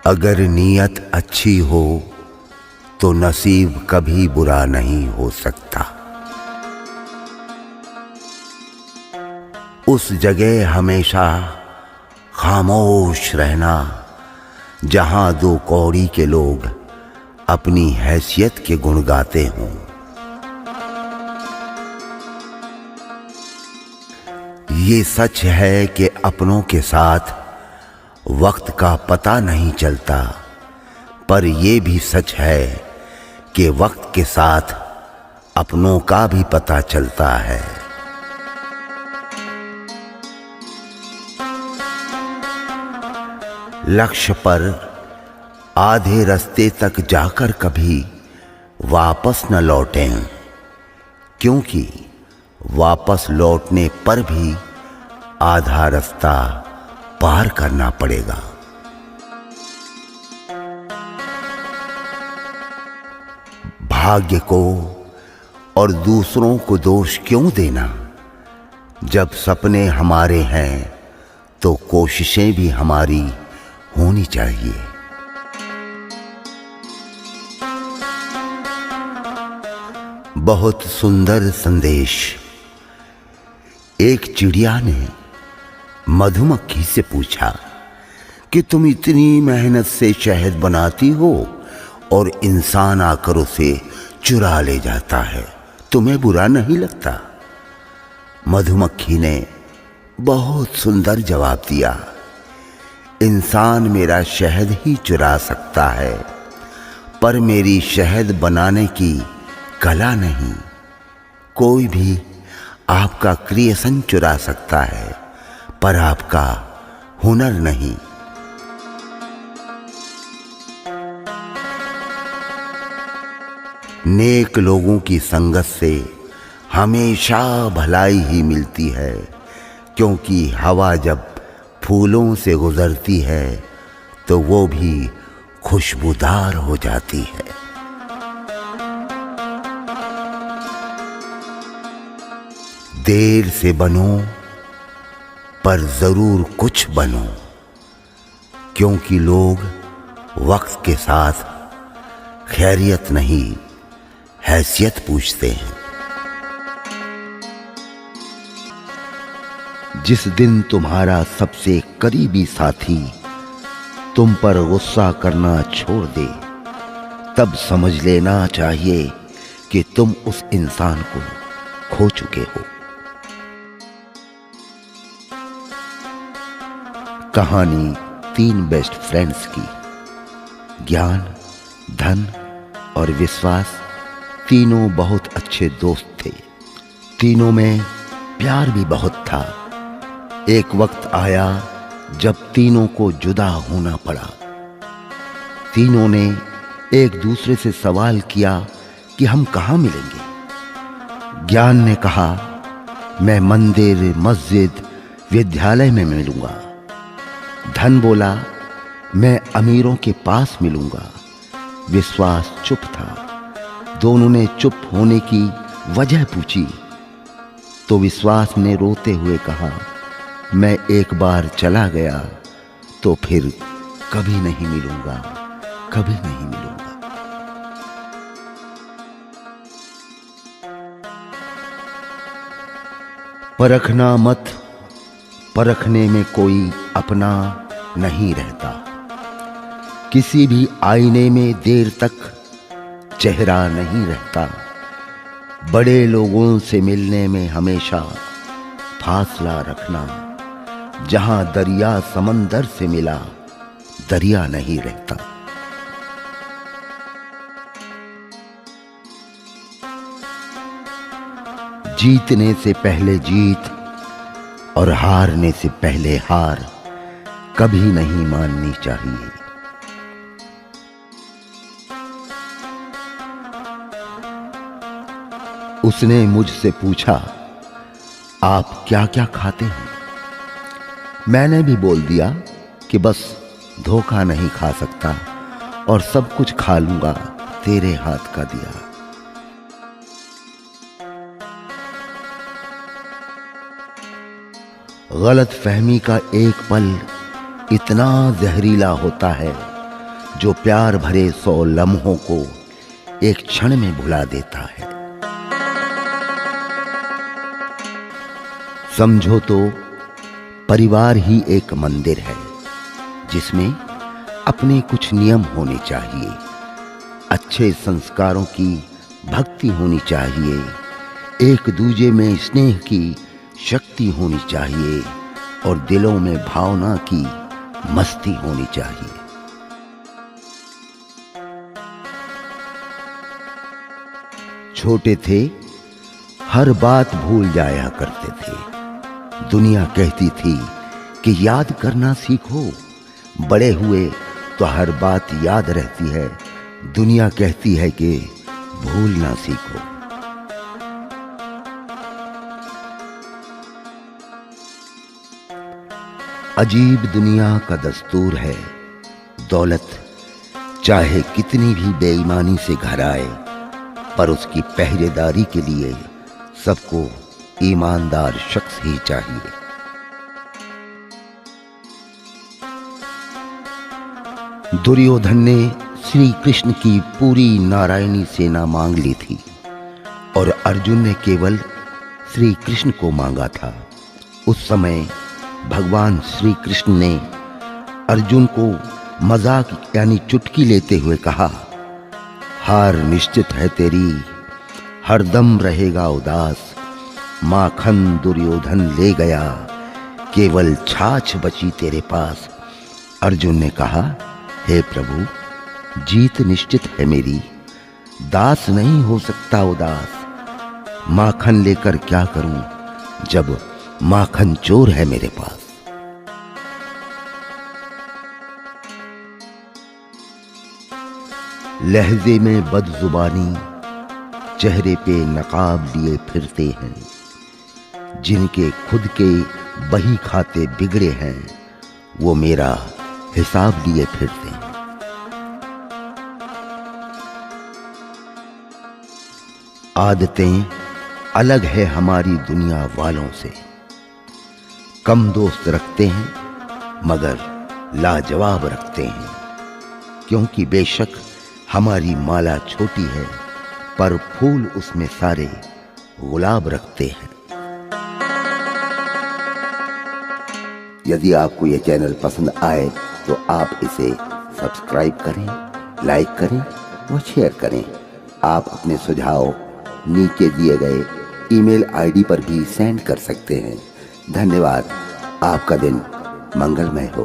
अगर नीयत अच्छी हो तो नसीब कभी बुरा नहीं हो सकता। उस जगह हमेशा खामोश रहना जहां दो कौड़ी के लोग अपनी हैसियत के गुण गाते हों। ये सच है कि अपनों के साथ वक्त का पता नहीं चलता, पर यह भी सच है कि वक्त के साथ अपनों का भी पता चलता है। लक्ष्य पर आधे रास्ते तक जाकर कभी वापस न लौटें, क्योंकि वापस लौटने पर भी आधा रास्ता पार करना पड़ेगा। भाग्य को और दूसरों को दोष क्यों देना? जब सपने हमारे हैं तो कोशिशें भी हमारी होनी चाहिए। बहुत सुंदर संदेश। एक चिड़िया ने मधुमक्खी से पूछा कि तुम इतनी मेहनत से शहद बनाती हो और इंसान आकर उसे चुरा ले जाता है, तुम्हें बुरा नहीं लगता? मधुमक्खी ने बहुत सुंदर जवाब दिया, इंसान मेरा शहद ही चुरा सकता है, पर मेरी शहद बनाने की कला नहीं। कोई भी आपका क्रिएशन चुरा सकता है, पर आपका हुनर नहीं। नेक लोगों की संगत से हमेशा भलाई ही मिलती है, क्योंकि हवा जब फूलों से गुजरती है तो वो भी खुशबूदार हो जाती है। देर से बनो पर जरूर कुछ बनो, क्योंकि लोग वक्त के साथ खैरियत नहीं हैसियत पूछते हैं। जिस दिन तुम्हारा सबसे करीबी साथी तुम पर गुस्सा करना छोड़ दे, तब समझ लेना चाहिए कि तुम उस इंसान को खो चुके हो। कहानी 3 बेस्ट फ्रेंड्स की। ज्ञान, धन और विश्वास तीनों बहुत अच्छे दोस्त थे। तीनों में प्यार भी बहुत था। एक वक्त आया जब तीनों को जुदा होना पड़ा। तीनों ने एक दूसरे से सवाल किया कि हम कहाँ मिलेंगे। ज्ञान ने कहा, मैं मंदिर, मस्जिद, विद्यालय में मिलूंगा। धन बोला, मैं अमीरों के पास मिलूंगा। विश्वास चुप था। दोनों ने चुप होने की वजह पूछी तो विश्वास ने रोते हुए कहा, मैं एक बार चला गया तो फिर कभी नहीं मिलूंगा, कभी नहीं मिलूंगा। परखना मत, परखने में कोई अपना नहीं रहता। किसी भी आईने में देर तक चेहरा नहीं रहता। बड़े लोगों से मिलने में हमेशा फासला रखना। जहां दरिया समंदर से मिला, दरिया नहीं रहता। जीतने से पहले जीत और हारने से पहले हार कभी नहीं माननी चाहिए। उसने मुझसे पूछा, आप क्या क्या खाते हैं? मैंने भी बोल दिया कि बस धोखा नहीं खा सकता और सब कुछ खा लूंगा तेरे हाथ का दिया। गलत फहमी का एक पल इतना जहरीला होता है जो प्यार भरे 100 लम्हों को एक क्षण में भुला देता है। समझो तो परिवार ही एक मंदिर है जिसमें अपने कुछ नियम होने चाहिए, अच्छे संस्कारों की भक्ति होनी चाहिए, एक दूजे में स्नेह की शक्ति होनी चाहिए और दिलों में भावना की मस्ती होनी चाहिए। छोटे थे, हर बात भूल जाया करते थे। दुनिया कहती थी कि याद करना सीखो, बड़े हुए तो हर बात याद रहती है। दुनिया कहती है कि भूलना सीखो। अजीब दुनिया का दस्तूर है, दौलत चाहे कितनी भी बेईमानी से घर आए, पर उसकी पहरेदारी के लिए सबको ईमानदार शख्स ही चाहिए। दुर्योधन ने श्री कृष्ण की पूरी नारायणी सेना मांग ली थी और अर्जुन ने केवल श्री कृष्ण को मांगा था। उस समय भगवान श्री कृष्ण ने अर्जुन को मजाक यानी चुटकी लेते हुए कहा, हार निश्चित है तेरी, हरदम रहेगा उदास। माखन दुर्योधन ले गया, केवल छाछ बची तेरे पास। अर्जुन ने कहा, हे प्रभु, जीत निश्चित है मेरी, दास नहीं हो सकता उदास। माखन लेकर क्या करूं जब माखन चोर है मेरे पास। लहजे में बदजुबानी, चेहरे पे नकाब लिए फिरते हैं। जिनके खुद के बही खाते बिगड़े हैं, वो मेरा हिसाब लिए फिरते हैं। आदतें अलग है हमारी दुनिया वालों से। कम दोस्त रखते हैं मगर लाजवाब रखते हैं, क्योंकि बेशक हमारी माला छोटी है पर फूल उसमें सारे गुलाब रखते हैं। यदि आपको यह चैनल पसंद आए तो आप इसे सब्सक्राइब करें, लाइक करें और शेयर करें। आप अपने सुझाव नीचे दिए गए ईमेल आईडी पर भी सेंड कर सकते हैं। धन्यवाद। आपका दिन मंगलमय हो।